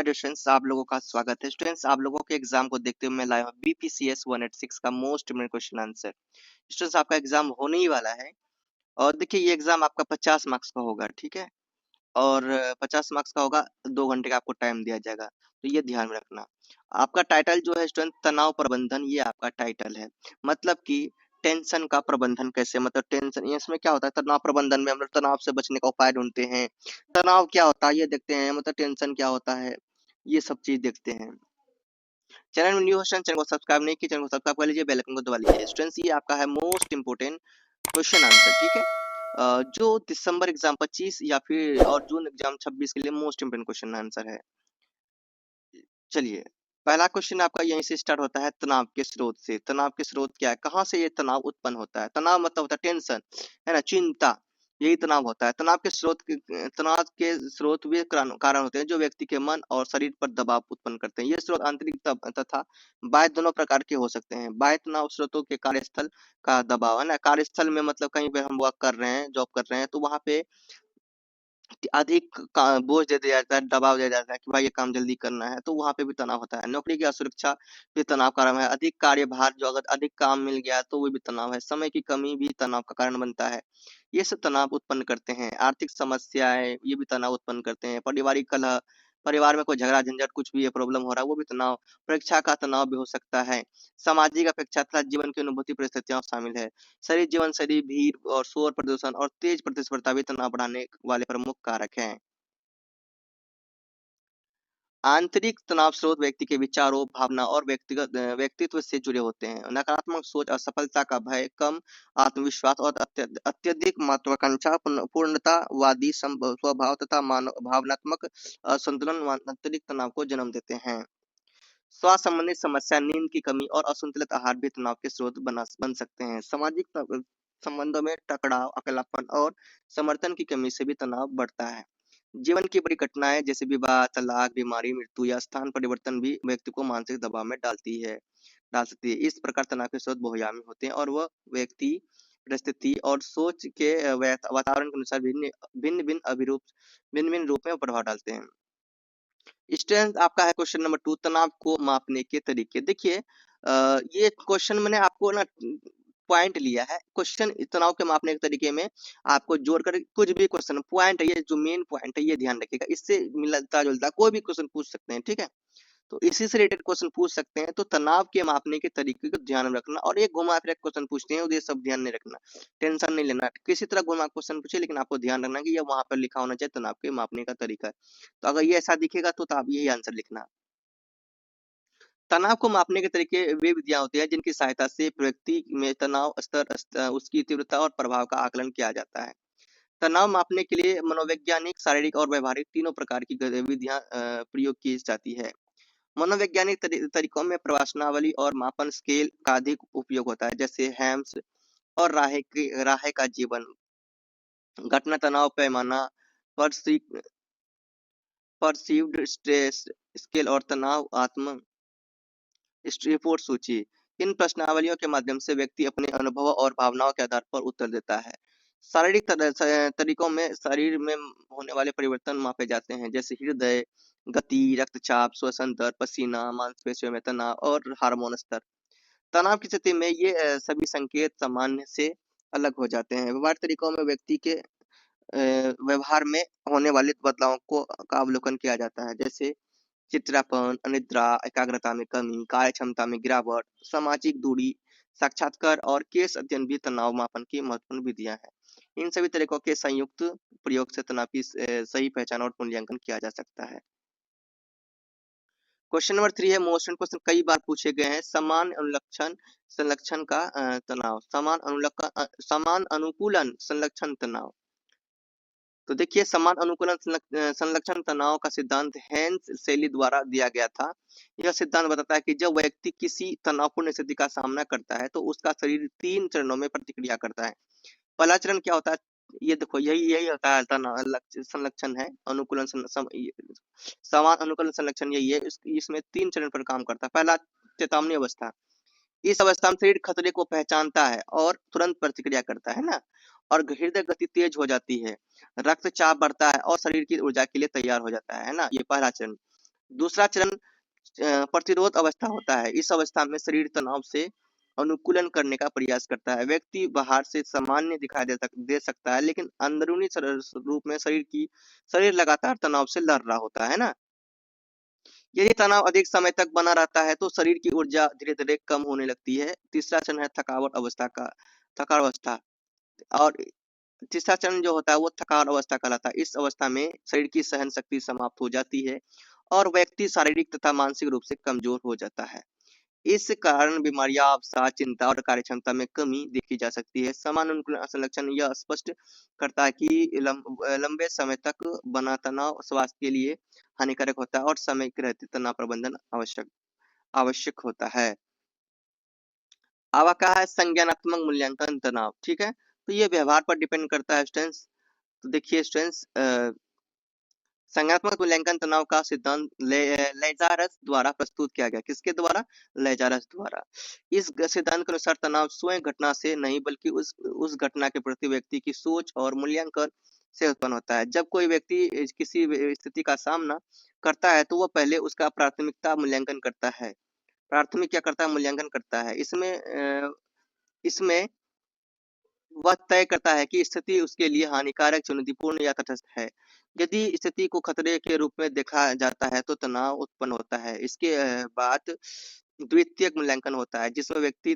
Dear students, आप लोगों का स्वागत है। स्टूडेंट्स, आप लोगों के एग्जाम को देखते हुए मैं लाया हूँ बीपीसीएस 186 का most important question answer. Students, आपका एग्जाम होने ही वाला है और देखिए ये एग्जाम आपका 50 मार्क्स का होगा, ठीक है। और 50 मार्क्स का होगा, 2 घंटे का आपको टाइम दिया जाएगा, तो ये ध्यान में रखना। आपका टाइटल जो है स्टूडेंट तनाव प्रबंधन, ये आपका टाइटल है। मतलब कि टेंशन का प्रबंधन कैसे, मतलब टेंशन इसमें क्या होता है, तनाव प्रबंधन में हम लोग तनाव से बचने का उपाय ढूंढते हैं। तनाव क्या होता है ये देखते हैं, मतलब टेंशन क्या होता है, ये सब चीज देखते हैं। चैनल में न्यू हो, चैनल को सब्सक्राइब नहीं किया, चैनल को सब्सक्राइब कर लीजिए, बेल आइकन को दबा लीजिए। स्टूडेंट्स, ये आपका है मोस्ट इंपोर्टेंट क्वेश्चन आंसर, ठीक है। जो दिसंबर एग्जाम 25 या फिर और जून एग्जाम 26 के लिए मोस्ट इंपोर्टेंट क्वेश्चन आंसर है। चलिए, पहला क्वेश्चन आपका यहीं से स्टार्ट होता है, तनाव के स्रोत से। तनाव के स्रोत क्या है, कहाँ से ये तनाव उत्पन्न होता है। तनाव मतलब होता है टेंशन, है ना, चिंता, यही तनाव होता है। तनाव के स्रोत वे कारण होते हैं जो व्यक्ति के मन और शरीर पर दबाव उत्पन्न करते हैं। ये स्रोत आंतरिक तथा बाह्य दोनों प्रकार के हो सकते हैं। बाह्य तनाव स्रोतों के कार्यस्थल का दबाव, है ना, कार्यस्थल में मतलब कहीं पे हम वर्क कर रहे हैं, जॉब कर रहे हैं, तो वहां पे अधिक बोझ दे दिया जाता है, दबाव दिया जाता है कि भाई ये काम जल्दी करना है, तो वहां पे भी तनाव होता है। नौकरी की असुरक्षा भी तनाव का कारण है। अधिक कार्यभार, जो अगर अधिक काम मिल गया तो वो भी तनाव है। समय की कमी भी तनाव का कारण बनता है। ये सब तनाव उत्पन्न करते हैं। आर्थिक समस्याएं ये भी तनाव उत्पन्न करते हैं। पारिवारिक कलह, परिवार में कोई झगड़ा झंझट कुछ भी प्रॉब्लम हो रहा है, वो भी तनाव। परीक्षा का तनाव भी हो सकता है। सामाजिक अपेक्षा तथा जीवन की अनुभूति परिस्थितियां शामिल है। शहरी जीवन शैली, भीड़ और शोर प्रदूषण और तेज प्रतिस्पर्धा भी तनाव बढ़ाने वाले प्रमुख कारक हैं। आंतरिक तनाव स्रोत व्यक्ति के विचारों, भावना और व्यक्तित्व से जुड़े होते हैं। नकारात्मक सोच, असफलता का भय, कम आत्मविश्वास और अत्यधिक महत्वाकांक्षा, पूर्णतावादी स्वभाव तथा भावनात्मक असंतुलन आंतरिक तनाव को जन्म देते हैं। स्वास्थ्य संबंधित समस्या, नींद की कमी और असंतुलित आहार भी तनाव के स्रोत बन सकते हैं। संबंधों में टकराव, अकेलापन और समर्थन की कमी से भी तनाव बढ़ता है। जीवन की बड़ी घटनाएं जैसे विवाह, तलाक, बीमारी, मृत्यु या स्थान परिवर्तन भी व्यक्ति को मानसिक दबाव में डाल सकती है। इस प्रकार तनाव के स्रोत बहुआयामी होते हैं और वह व्यक्ति, परिस्थिति और सोच के वातावरण के अनुसार भिन्न भिन्न रूप में प्रभाव डालते हैं। स्ट्रेंथ आपका है क्वेश्चन नंबर 2, तनाव को मापने के तरीके। देखिए ये क्वेश्चन मैंने आपको ना पॉइंट लिया है। क्वेश्चन तनाव के मापने के तरीके में आपको जोड़कर कुछ भी क्वेश्चन पॉइंट है, ये जो मेन पॉइंट है ये ध्यान रखिएगा। इससे मिलता जुलता कोई भी क्वेश्चन पूछ सकते हैं, ठीक है। तो इसी से रिलेटेड क्वेश्चन पूछ सकते हैं, तो तनाव के मापने के तरीके को ध्यान में रखना। और एक घुमा फिरा क्वेश्चन पूछते हैं, ये सब ध्यान नहीं रखना, टेंशन नहीं लेना। किसी तरह घुमा क्वेश्चन पूछे, लेकिन आपको ध्यान रखना कि ये वहां पर लिखा होना चाहिए तनाव के मापने का तरीका है। तो अगर ये ऐसा दिखेगा तो आप यही आंसर लिखना। तनाव को मापने के तरीके वे विधियां होती है जिनकी सहायता से व्यक्ति में तनाव स्तर, उसकी तीव्रता और प्रभाव का आकलन किया जाता है। तनाव मापने के लिए मनोवैज्ञानिक, शारीरिक और व्यवहारिक तीनों प्रकार की गतिविधियां प्रयोग की जाती है। मनोवैज्ञानिक तरीकों में प्रवासनावली और मापन स्केल का अधिक उपयोग होता है, जैसे हैम्स और राहे का जीवन, घटना तनाव पैमाना, परसीव्ड स्ट्रेस स्केल और तनाव आत्म रिपोर्ट सूची। इन प्रश्नावलियों के माध्यम से व्यक्ति अपने अनुभवों और भावनाओं के आधार पर उत्तर देता है। शारीरिक तरीकों में शरीर में होने वाले परिवर्तन मापे जाते हैं, जैसे हृदय गति, रक्तचाप, श्वसन दर, पसीना, मांसपेशियों में तनाव और हार्मोन स्तर। तनाव की स्थिति में ये सभी संकेत सामान्य से अलग हो जाते हैं। व्यवहार तरीकों में व्यक्ति के व्यवहार में होने वाले बदलावों को का अवलोकन किया जाता है, जैसे चिड़चिड़ापन, अनिद्रा, एकाग्रता में कमी, कार्य क्षमता में गिरावट, सामाजिक दूरी, साक्षात्कार और केस अध्ययन भी तनाव मापन की महत्वपूर्ण विधियां हैं। इन सभी तरीकों के संयुक्त प्रयोग से तनाव की सही पहचान और मूल्यांकन किया जा सकता है। क्वेश्चन नंबर 3 है मोशन क्वेश्चन, कई बार पूछे गए हैं। समान अनुलक्षण संलक्षण का तनाव, समान अनुकूलन संलक्षण तनाव। तो देखिए, समान अनुकूलन संलक्षण तनाव का सिद्धांत हेन्स शैली द्वारा दिया गया था। यह सिद्धांत बताता है कि जब व्यक्ति किसी तनावपूर्ण स्थिति का सामना करता है तो उसका शरीर 3 चरणों में प्रतिक्रिया करता है। पहला चरण क्या होता है, ये देखो, यही यही होता है संलक्षण है, अनुकूलन समान अनुकूलन संलक्षण यही है। इसमें 3 चरण पर काम करता है। पहला, चेतावनी अवस्था। इस अवस्था में शरीर खतरे को पहचानता है और तुरंत प्रतिक्रिया करता है ना। और हृदय गति तेज हो जाती है, रक्तचाप बढ़ता है और शरीर की ऊर्जा के लिए तैयार हो जाता है ना। ये पहला चरण। दूसरा चरण प्रतिरोध अवस्था होता है। इस अवस्था में शरीर तनाव से अनुकूलन करने का प्रयास करता है। व्यक्ति बाहर से सामान्य दिखाई दे सकता है, लेकिन अंदरूनी रूप में शरीर लगातार तनाव से लड़ रहा होता है ना। यदि तनाव अधिक समय तक बना रहता है तो शरीर की ऊर्जा धीरे धीरे कम होने लगती है। तीसरा चरण है थकावट अवस्था। और तीसरा चरण जो होता है वो थकान अवस्था कहलाता है। इस अवस्था में शरीर की सहन शक्ति समाप्त हो जाती है और व्यक्ति शारीरिक तथा मानसिक रूप से कमजोर हो जाता है। इस कारण बीमारियां, अवसाद, चिंता और कार्यक्षमता में कमी देखी जा सकती है। समान अनुकूलन लक्षण यह स्पष्ट करता है कि लंबे समय तक बना तनाव स्वास्थ्य के लिए हानिकारक होता है और समय के रहते तनाव प्रबंधन आवश्यक होता है। अब क्या है संज्ञानात्मक मूल्यांकन तनाव। ठीक है, तो ये व्यवहार पर डिपेंड करता है स्टूडेंट्स। तो देखिए स्टूडेंट्स, संज्ञानात्मक मूल्यांकन तनाव का सिद्धांत लेजारस द्वारा प्रस्तुत किया गया। किसके द्वारा? लेजारस द्वारा। इस सिद्धांत के अनुसार तनाव स्वयं घटना से नहीं बल्कि उस घटना के प्रति व्यक्ति की सोच और मूल्यांकन से उत्पन्न होता है। जब कोई व्यक्ति किसी स्थिति का सामना करता है तो वह पहले उसका प्राथमिकता मूल्यांकन करता है। प्राथमिक क्या करता है? मूल्यांकन करता है। इसमें वह तय करता है कि स्थिति उसके लिए हानिकारक, चुनौतीपूर्ण या तटस्थ है। यदि स्थिति को खतरे के रूप में देखा जाता है तो तनाव उत्पन्न होता है। इसके बाद द्वितीयक मूल्यांकन होता है, जिसमें व्यक्ति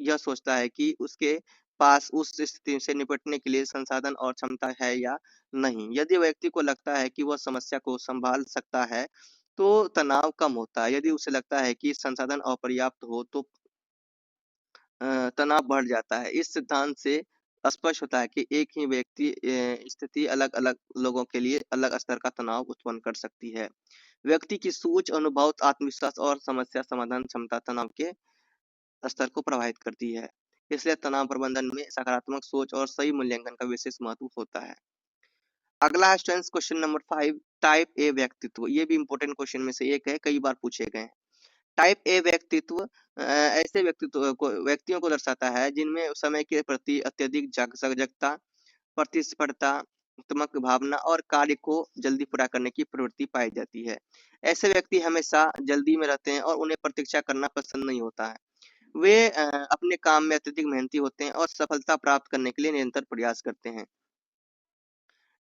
यह सोचता है कि उसके पास उस स्थिति से निपटने के लिए संसाधन और क्षमता है या नहीं। यदि व्यक्ति को लगता है कि वह समस्या को संभाल सकता है तो तनाव कम होता है। यदि उसे लगता है कि संसाधन अपर्याप्त हो तो तनाव बढ़ जाता है। इस सिद्धांत से स्पष्ट होता है कि एक ही व्यक्ति स्थिति अलग-अलग लोगों के लिए अलग स्तर का तनाव उत्पन्न कर सकती है। व्यक्ति की सोच, अनुभव, आत्मविश्वास और समस्या समाधान क्षमता तनाव के स्तर को प्रभावित करती है। इसलिए तनाव प्रबंधन में सकारात्मक सोच और सही मूल्यांकन का विशेष महत्व होता है। अगला है students question number 5, type A व्यक्तित्व। ये भी इंपॉर्टेंट क्वेश्चन में से एक है, कई बार पूछे गए हैं। टाइप ए व्यक्तित्व ऐसे व्यक्तियों को दर्शाता है जिनमें समय के प्रति अत्यधिक सजगता, प्रतिस्पर्धात्मक भावना और कार्य को जल्दी पूरा करने की प्रवृत्ति पाई जाती है। ऐसे व्यक्ति हमेशा जल्दी में रहते हैं और उन्हें प्रतीक्षा करना पसंद नहीं होता है। वे अपने काम में अत्यधिक मेहनती होते हैं और सफलता प्राप्त करने के लिए निरंतर प्रयास करते हैं।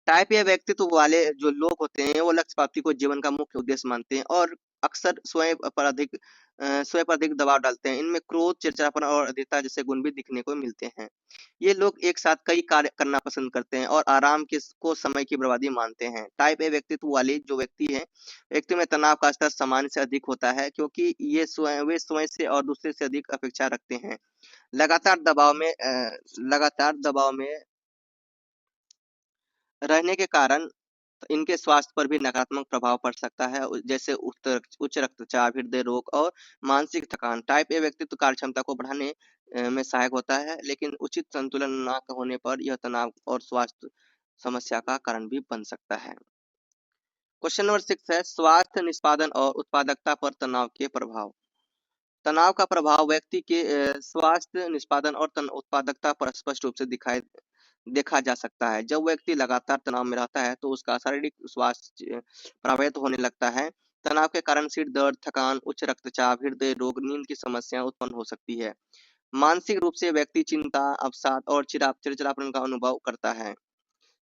टाइप ए व्यक्तित्व वाले जो लोग होते हैं वो लक्ष्य प्राप्ति को जीवन का मुख्य उद्देश्य मानते हैं और अक्सर स्वयं पर अधिक दबाव डालते हैं। इनमें क्रोध, चिड़चिड़ापन और अधीरता जैसे गुण भी दिखने को मिलते हैं। ये लोग एक साथ कई कार्य करना पसंद करते हैं और आराम को समय की बर्बादी मानते हैं। टाइप ए व्यक्तित्व वाले जो व्यक्ति में तनाव का स्तर सामान्य से अधिक होता है क्योंकि वे स्वयं से और दूसरे से अधिक अपेक्षा रखते हैं। लगातार दबाव में रहने के कारण इनके स्वास्थ्य पर भी नकारात्मक प्रभाव पड़ सकता है, जैसे उच्च रक्तचाप, हृदय रोग और मानसिक थकान। टाइप ए व्यक्तित्व कार्यक्षमता को बढ़ाने में सहायक होता है, लेकिन उचित संतुलन न होने पर यह तनाव और स्वास्थ्य समस्या का कारण भी बन सकता है। क्वेश्चन नंबर 6 है स्वास्थ्य, निष्पादन और उत्पादकता पर तनाव के प्रभाव। तनाव का प्रभाव व्यक्ति के स्वास्थ्य, निष्पादन और उत्पादकता पर स्पष्ट रूप से देखा जा सकता है। जब व्यक्ति लगातार तनाव में रहता है तो उसका शारीरिक स्वास्थ्य प्रभावित होने लगता है। तनाव के कारण सिर दर्द, थकान, उच्च रक्तचाप, हृदय रोग, नींद की समस्याएं उत्पन्न हो सकती है। मानसिक रूप से व्यक्ति चिंता, अवसाद और चिड़चिड़ापन का अनुभव करता है।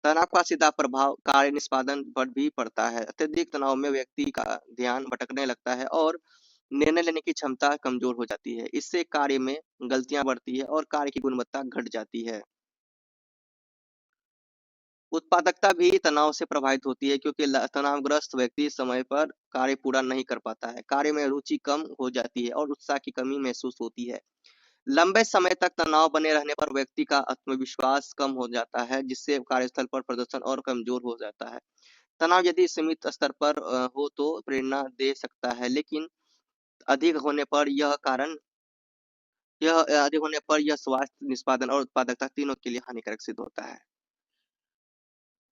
तनाव का सीधा प्रभाव कार्य निष्पादन पर भी पड़ता है। अत्यधिक तनाव में व्यक्ति का ध्यान भटकने लगता है और निर्णय लेने की क्षमता कमजोर हो जाती है। इससे कार्य में गलतियां बढ़ती है और कार्य की गुणवत्ता घट जाती है। उत्पादकता भी तनाव से प्रभावित होती है क्योंकि तनावग्रस्त व्यक्ति समय पर कार्य पूरा नहीं कर पाता है। कार्य में रुचि कम हो जाती है और उत्साह की कमी महसूस होती है। लंबे समय तक तनाव बने रहने पर व्यक्ति का आत्मविश्वास कम हो जाता है, जिससे कार्यस्थल पर प्रदर्शन और कमजोर हो जाता है। तनाव यदि सीमित स्तर पर हो तो प्रेरणा दे सकता है, लेकिन अधिक होने पर यह स्वास्थ्य, निष्पादन और उत्पादकता तीनों के लिए हानिकारक सिद्ध होता है।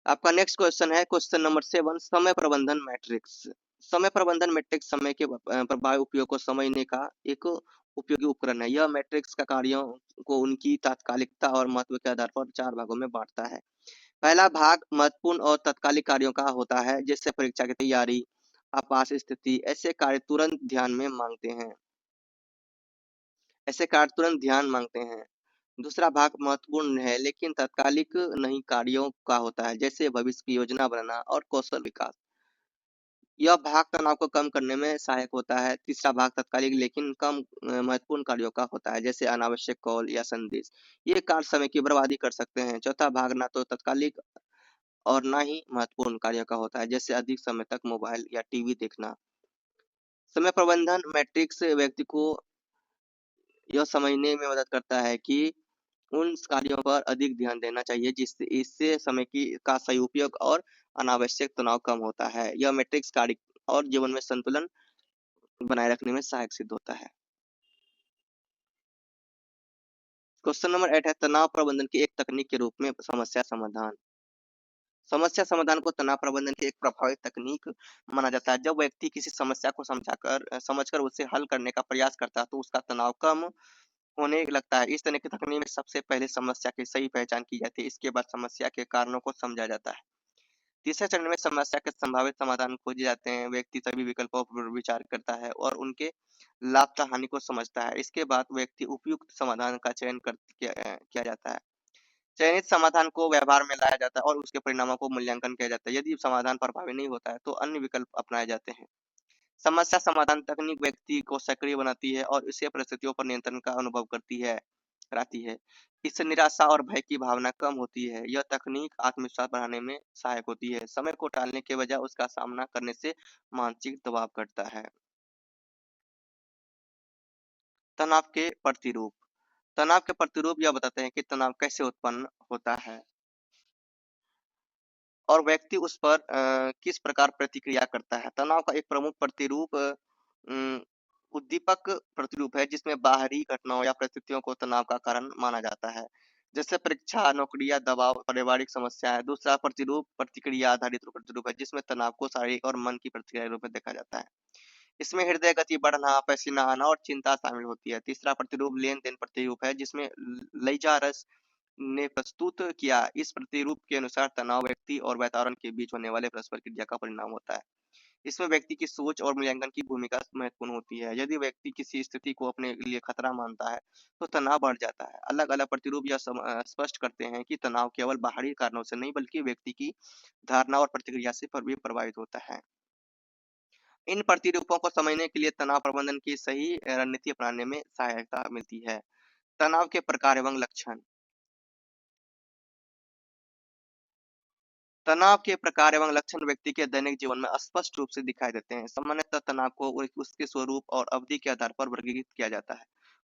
आपका नेक्स्ट क्वेश्चन है क्वेश्चन नंबर 7, समय प्रबंधन मैट्रिक्स। समय प्रबंधन मैट्रिक्स समय के प्रभावी उपयोग को समझने का एक उपयोगी उपकरण है। यह मैट्रिक्स का कार्यों को उनकी तात्कालिकता और महत्व के आधार पर 4 भागों में बांटता है। पहला भाग महत्वपूर्ण और तात्कालिक कार्यों का होता है, जैसे परीक्षा की तैयारी, आपात स्थिति, ऐसे कार्य तुरंत ध्यान मांगते हैं। दूसरा भाग महत्वपूर्ण है लेकिन तात्कालिक नहीं कार्यों का होता है, जैसे भविष्य की योजना बनाना और कौशल विकास। यह भाग तनाव को कम करने में सहायक होता है। तीसरा भाग तात्कालिक लेकिन कम महत्वपूर्ण कार्यों का होता है, जैसे अनावश्यक कॉल या संदेश। ये कार्य समय की बर्बादी कर सकते हैं। चौथा भाग ना तो तात्कालिक और ना ही महत्वपूर्ण कार्यों का होता है, जैसे अधिक समय तक मोबाइल या टीवी देखना। समय प्रबंधन मैट्रिक्स व्यक्ति को यह समझने में मदद करता है कि उन कार्यों पर अधिक ध्यान देना चाहिए, जिससे इससे समय की का सही उपयोग और अनावश्यक तनाव कम होता है। यह मैट्रिक्स कार्य और जीवन में संतुलन बनाए रखने में सहायक सिद्ध होता है। क्वेश्चन नंबर 8 है तनाव प्रबंधन की एक तकनीक के रूप में समस्या समाधान। समस्या समाधान को तनाव प्रबंधन की एक प्रभावी तकनीक माना जाता है। जब व्यक्ति किसी समस्या को समझकर उसे हल करने का प्रयास करता है, तो उसका तनाव कम होने लगता है। इस तरह की तकनीक में सबसे पहले समस्या की सही पहचान की जाती है। इसके बाद समस्या के कारणों को समझा जाता है। तीसरे चरण में समस्या के संभावित समाधान खोजे जाते हैं। व्यक्ति सभी विकल्पों पर विचार करता है और उनके लाभ तथा हानि को समझता है। इसके बाद व्यक्ति उपयुक्त समाधान का चयन किया जाता है। चयनित समाधान को व्यवहार में लाया जाता है और उसके परिणामों को मूल्यांकन किया जाता है। यदि समाधान प्रभावी नहीं होता है, तो अन्य विकल्प अपनाए जाते हैं। समस्या समाधान तकनीक व्यक्ति को सक्रिय बनाती है और इसे परिस्थितियों पर नियंत्रण का अनुभव कराती है। इससे निराशा और भय की भावना कम होती है। यह तकनीक आत्मविश्वास बढ़ाने में सहायक होती है। समय को टालने के बजाय उसका सामना करने से मानसिक दबाव घटता है। तनाव के प्रतिरूप। तनाव के प्रतिरूप यह बताते हैं कि तनाव कैसे उत्पन्न होता है और व्यक्ति उस पर किस प्रकार प्रतिक्रिया करता है। तनाव का एक प्रमुख प्रतिरूप उद्दीपक प्रतिरूप है, जिसमें बाहरी घटनाओं या परिस्थितियों को तनाव का कारण माना जाता है, जैसे परीक्षा, नौकरी या दबाव, पारिवारिक समस्याएं। दूसरा प्रतिरूप प्रतिक्रिया आधारित प्रतिरूप है, जिसमें तनाव को शारीरिक और मन की प्रतिक्रिया के रूप में देखा जाता है। इसमें हृदय गति बढ़ना, पसीना आना और चिंता शामिल होती है। तीसरा प्रतिरूप लेन-देन प्रतिरूप है, जिसमें लैजारस ने प्रस्तुत किया। इस प्रतिरूप के अनुसार तनाव व्यक्ति और वातावरण के बीच होने वाले परस्पर क्रिया का परिणाम होता है। इसमें व्यक्ति की सोच और मूल्यांकन की भूमिका महत्वपूर्ण होती है। यदि व्यक्ति किसी स्थिति को अपने लिए खतरा मानता है, तो तनाव बढ़ जाता है। अलग-अलग प्रतिरूप यह स्पष्ट करते हैं कि तनाव केवल बाहरी कारणों से नहीं, बल्कि व्यक्ति की धारणा और प्रतिक्रिया से भी प्रभावित होता है। इन प्रतिरूपों को समझने के लिए तनाव प्रबंधन की सही रणनीति अपनाने में सहायता मिलती है। तनाव के प्रकार एवं लक्षण। तनाव के प्रकार एवं लक्षण व्यक्ति के दैनिक जीवन में स्पष्ट रूप से दिखाई देते हैं। सामान्यतः तनाव को उसके स्वरूप और अवधि के आधार पर वर्गीकृत किया जाता है।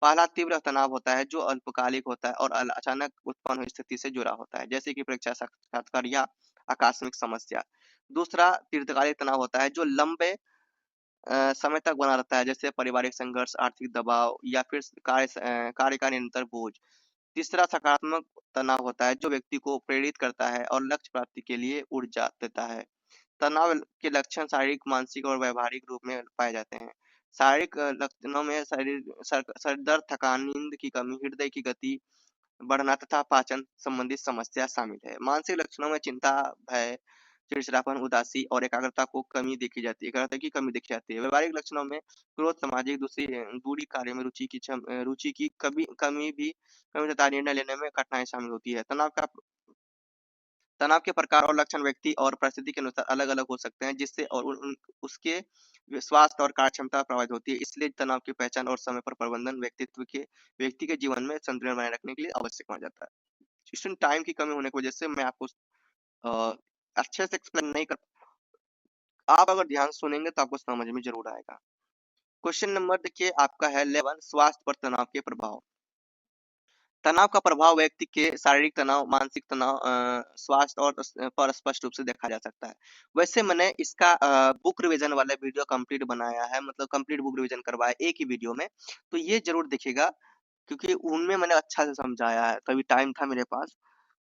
पहला तीव्र तनाव होता है, जो अल्पकालिक होता है और अचानक उत्पन्न हुई स्थिति से जुड़ा होता है, जैसे कि परीक्षा, साक्षात्कार या आकस्मिक समस्या। दूसरा दीर्घकालिक तनाव होता है, जो लंबे समय तक बना रहता है, जैसे पारिवारिक संघर्ष, आर्थिक दबाव या फिर कार्य का निरंतर बोझ। तीसरा सकारात्मक तनाव होता है, जो व्यक्ति को प्रेरित करता है और लक्ष्य प्राप्ति के लिए ऊर्जा देता है। तनाव के लक्षण शारीरिक, मानसिक और व्यावहारिक रूप में पाए जाते हैं। शारीरिक लक्षणों में सर दर्द, थकान, नींद की कमी, हृदय की गति बढ़ना तथा पाचन संबंधित समस्या शामिल है। मानसिक लक्षणों में चिंता, भय, चिड़चिड़ापन, उदासी और एकाग्रता की कमी देखी जाती है। व्यावहारिक लक्षणों में क्रोध, सामाजिक दूरी, कार्य में रुचि की कमी तथा निर्णय लेने में कठिनाई शामिल होती है। तनाव के प्रकार और लक्षण व्यक्ति और परिस्थिति के अनुसार अलग-अलग हो सकते हैं, जिससे और उसके स्वास्थ्य और कार्यक्षमता प्रभावित होती है। इसलिए तनाव की पहचान और समय पर प्रबंधन व्यक्ति के जीवन में संतुलन बनाए रखने के लिए आवश्यक माना जाता है। स्टूडेंट, टाइम की कमी होने की वजह से मैं आपको अ, अच्छे से एक्सप्लेन नहीं कर आप अगर ध्यान से सुनेंगे तो आपको समझ में ज़रूर आएगा। क्वेश्चन नंबर देखिए आपका है 11 स्वास्थ्य पर तनाव के प्रभाव। तनाव का प्रभाव व्यक्ति के शारीरिक तनाव, मानसिक तनाव, स्वास्थ्य और पर स्पष्ट रूप से देखा जा सकता है। वैसे मैंने इसका बुक रिवीजन वाला वीडियो कंप्लीट बनाया है, मतलब कंप्लीट बुक रिवीजन करवाया एक ही वीडियो में, तो ये ज़रूर देखिएगा, क्योंकि उनमें मैंने अच्छा से समझाया है। तभी टाइम था मेरे पास,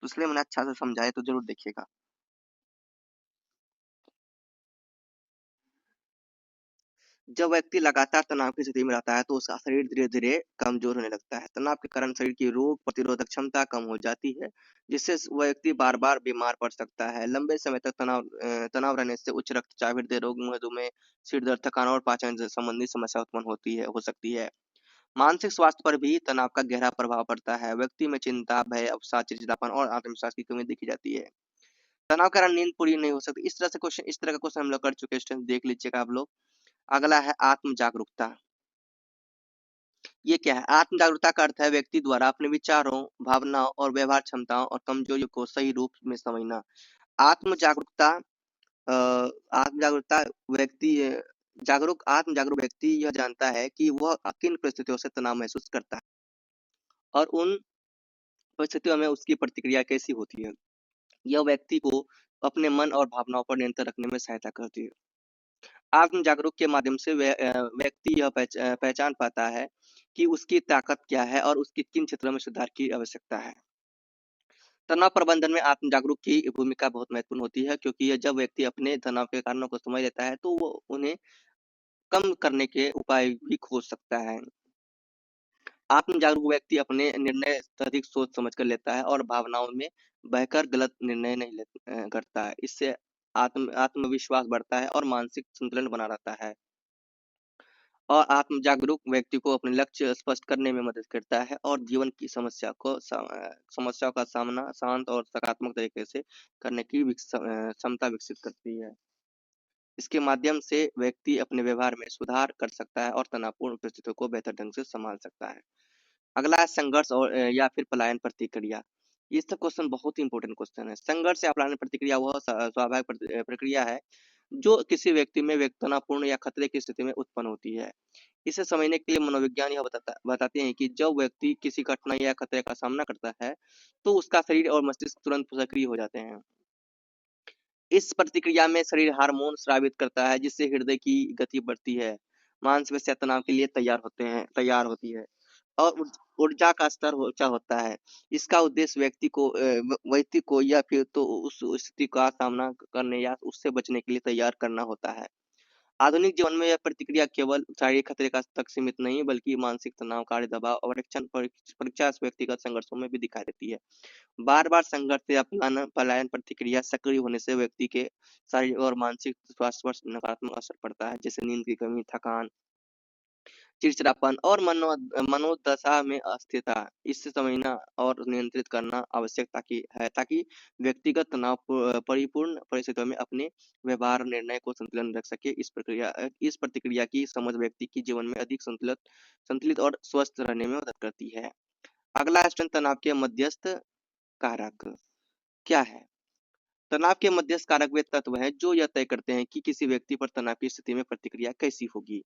तो इसलिए मैंने अच्छा से समझाया, तो ज़रूर देखिएगा। जब व्यक्ति लगातार तनाव की स्थिति में रहता है तो उसका शरीर धीरे-धीरे कमजोर होने लगता है। तनाव के कारण शरीर की रोग प्रतिरोधक क्षमता कम हो जाती है, जिससे व्यक्ति बार-बार बीमार पड़ सकता है। लंबे समय तक तनाव रहने से उच्च रक्तचाप, हृदय रोग, मधुमेह, सिर दर्द, थकान और पाचन से संबंधी समस्या उत्पन्न हो सकती है। मानसिक स्वास्थ्य पर भी तनाव का गहरा प्रभाव पड़ता है। व्यक्ति में चिंता, भय, अवसाद, चिड़चिड़ापन और आत्मविश्वास की कमी देखी जाती है। तनाव के कारण नींद पूरी नहीं हो सकती। इस तरह का क्वेश्चन हम लोग कर चुके हैं स्टूडेंट्स, देख लीजिएगा आप लोग। अगला है आत्म जागरूकता। ये क्या है? आत्म जागरूकता का अर्थ है व्यक्ति द्वारा अपने विचारों, भावनाओं और व्यवहार क्षमताओं और कमजोरियों को सही रूप में समझना। आत्म जागरूकता अ, आत्म जागरूकता व्यक्ति आत्म जागरूक व्यक्ति यह जानता है कि वह किन परिस्थितियों से तनाव महसूस करता है और उन परिस्थितियों में उसकी प्रतिक्रिया कैसी होती है। यह व्यक्ति को अपने मन और भावनाओं पर नियंत्रण रखने में सहायता करती है। आत्म जागरूक के माध्यम से व्यक्ति यह पहचान पाता है कि उसकी ताकत क्या है और उसकी किन क्षेत्रों में सुधार की आवश्यकता है। तनाव प्रबंधन में आत्म जागरूक की भूमिका बहुत महत्वपूर्ण होती है, क्योंकि ये जब व्यक्ति अपने तनाव के कारणों को समझ लेता है तो वो उन्हें कम करने के उपाय भी खोज सकता है। आत्म जागरूक व्यक्ति अपने निर्णय अधिक सोच समझ कर लेता है और भावनाओं में बहकर गलत निर्णय नहीं करता है। इससे आत्मविश्वास बढ़ता है और मानसिक संतुलन बना रहता है। और आत्म जागरूक व्यक्ति को अपने लक्ष्य स्पष्ट करने में मदद करता है और जीवन की समस्याओं का सामना शांत और सकारात्मक तरीके से करने की क्षमता विकसित करती है। इसके माध्यम से व्यक्ति अपने व्यवहार में सुधार कर सकता है और तनावपूर्ण परिस्थितियों को बेहतर ढंग से संभाल सकता है। अगला है संघर्ष या फिर पलायन प्रतिक्रिया। ये सब क्वेश्चन बहुत ही इंपॉर्टेंट क्वेश्चन है। संघर्ष या पलायन प्रतिक्रिया वह स्वाभाविक प्रक्रिया है जो किसी व्यक्ति में तनावपूर्ण या खतरे की स्थिति में उत्पन्न होती है। इसे समझने के लिए मनोविज्ञान यह बताते हैं कि जब व्यक्ति किसी घटना या खतरे का सामना करता है, तो उसका शरीर और मस्तिष्क तुरंत सक्रिय हो जाते हैं। इस प्रतिक्रिया में शरीर हार्मोन स्रावित करता है, जिससे हृदय की गति बढ़ती है, मांसपेशियां तनाव के लिए तैयार होती है और ऊर्जा का स्तर ऊंचा होता है। इसका उद्देश्य व्यक्ति को या फिर तो उस स्थिति का सामना करने या उससे बचने के लिए तैयार करना होता है। आधुनिक जीवन में यह प्रतिक्रिया केवल शारीरिक खतरे का तक सीमित नहीं, बल्कि मानसिक तनाव, कार्य दबाव और परीक्षा व्यक्तिगत संघर्षों में भी दिखाई देती है। बार-बार संघर्ष या पलायन प्रतिक्रिया सक्रिय होने से व्यक्ति के शारीरिक और मानसिक स्वास्थ्य पर नकारात्मक असर पड़ता है, जैसे नींद की कमी, थकान, चिड़चिड़ापन और मनोदशा में अस्थिरता। इससे समझना और नियंत्रित करना आवश्यक ताकि व्यक्तिगत तनाव परिपूर्ण परिस्थितियों में अपने व्यवहार निर्णय को संतुलन रख सके। इस प्रतिक्रिया की समझ व्यक्ति की जीवन में अधिक संतुलित और स्वस्थ रहने में मदद करती है। अगला है तनाव के मध्यस्थ कारक क्या है? तनाव के मध्यस्थ कारक वे तत्व हैं जो यह तय करते हैं कि किसी व्यक्ति पर तनाव की स्थिति में प्रतिक्रिया कैसी होगी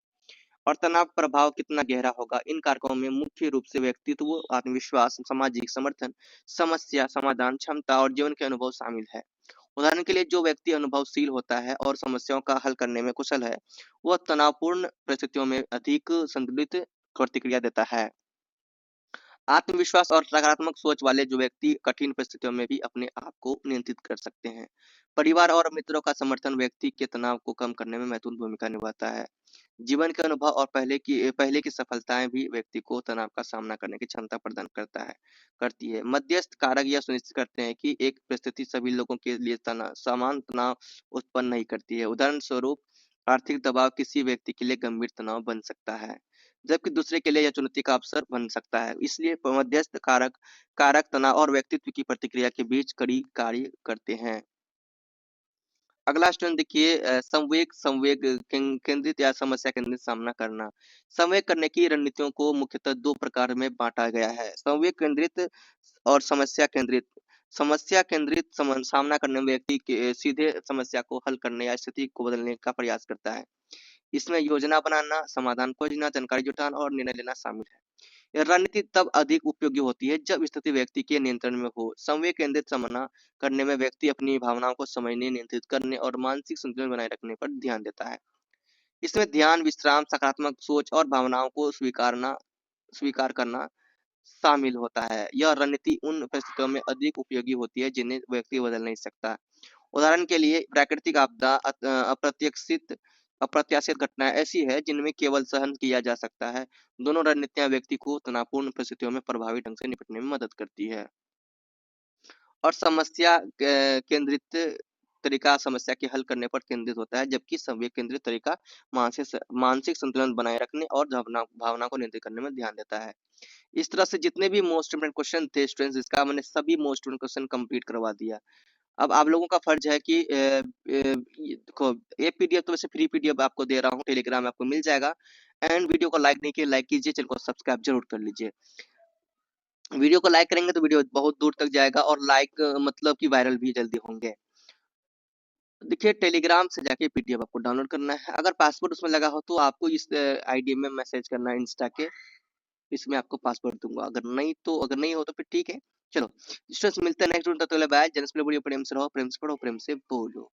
और तनाव प्रभाव कितना गहरा होगा। इन कारकों में मुख्य रूप से व्यक्तित्व, आत्मविश्वास, सामाजिक समर्थन, समस्या समाधान क्षमता और जीवन के अनुभव शामिल है। उदाहरण के लिए जो व्यक्ति अनुभवशील होता है और समस्याओं का हल करने में कुशल है, वह तनावपूर्ण परिस्थितियों में अधिक संतुलित प्रतिक्रिया देता है। आत्मविश्वास और सकारात्मक सोच वाले जो व्यक्ति कठिन परिस्थितियों में भी अपने आप को नियंत्रित कर सकते हैं। परिवार और मित्रों का समर्थन व्यक्ति के तनाव को कम करने में महत्वपूर्ण भूमिका निभाता है। जीवन के अनुभव और पहले की सफलताएं भी व्यक्ति को तनाव का सामना करने की क्षमता प्रदान करती है। मध्यस्थ कारक यह सुनिश्चित करते हैं कि एक परिस्थिति सभी लोगों के लिए समान तनाव उत्पन्न नहीं करती है। उदाहरण स्वरूप, आर्थिक दबाव किसी व्यक्ति के लिए गंभीर तनाव बन सकता है, जबकि दूसरे के लिए यह चुनौती का अवसर बन सकता है। इसलिए मध्यस्थ कारक तनाव और व्यक्तित्व की प्रतिक्रिया के बीच कड़ी कार्य करते हैं। अगला स्टूडेंट देखिए, संवेग केंद्रित या समस्या केंद्रित सामना करना। संवेग करने की रणनीतियों को मुख्यतः दो प्रकार में बांटा गया है: संवेग केंद्रित और समस्या केंद्रित। समस्या केंद्रित सामना करने में व्यक्ति सीधे समस्या को हल करने या स्थिति को बदलने का प्रयास करता है। इसमें योजना बनाना, समाधान खोजना, जानकारी जुटाना और निर्णय लेना शामिल है। यह रणनीति तब अधिक उपयोगी होती है जब स्थिति व्यक्ति के नियंत्रण में हो। संवेग केंद्रित सामना करने में व्यक्ति अपनी भावनाओं को समझने, नियंत्रित करने और मानसिक संतुलन बनाए रखने पर ध्यान देता है। इसमें ध्यान, विश्राम, सकारात्मक सोच और भावनाओं को स्वीकार करना शामिल होता है। यह रणनीति उन परिस्थितियों में अधिक उपयोगी होती है जिन्हें व्यक्ति बदल नहीं सकता। उदाहरण के लिए, प्राकृतिक आपदा, अप्रत्याशित घटनाएं ऐसी है जिनमें केवल सहन किया जा सकता है। दोनों रणनीतियां व्यक्ति को तनावपूर्ण परिस्थितियों में प्रभावी ढंग से निपटने में मदद करती है। और समस्या केंद्रित तरीका समस्या के हल करने पर केंद्रित होता है, जबकि संवेग केंद्रित तरीका मानसिक संतुलन बनाए रखने और भावना भावना को नियंत्रित करने में ध्यान देता है। इस तरह से जितने भी मोस्ट इम्पोर्टेंट क्वेश्चन थे स्टूडेंट्स, इसका मैंने सभी मोस्ट इम्पोर्टेंट क्वेश्चन कंप्लीट करवा दिया। अब आप लोगों का फर्ज है कि ये देखो, ये पीडीएफ तो वैसे फ्री पीडीएफ आपको दे रहा हूँ, टेलीग्राम में आपको मिल जाएगा। एंड वीडियो को लाइक नहीं किया, लाइक कीजिए, चैनल को सब्सक्राइब जरूर कर लीजिए। वीडियो को लाइक करेंगे तो वीडियो बहुत दूर तक जाएगा और लाइक मतलब कि वायरल भी जल्दी होंगे। देखिए, टेलीग्राम से जाके पीडीएफ आपको डाउनलोड करना है। अगर पासवर्ड उसमें लगा हो तो आपको इस आईडी में मैसेज करना है इंस्टा के, इसमें आपको पासवर्ड दूंगा। अगर नहीं हो तो फिर ठीक है। चलो स्टूडेंट्स, मिलते हैं नेक्स्ट वीडियो में। तब तक के लिए बाय। प्रेम से रहो, प्रेम से पढ़ो, प्रेम से बोलो।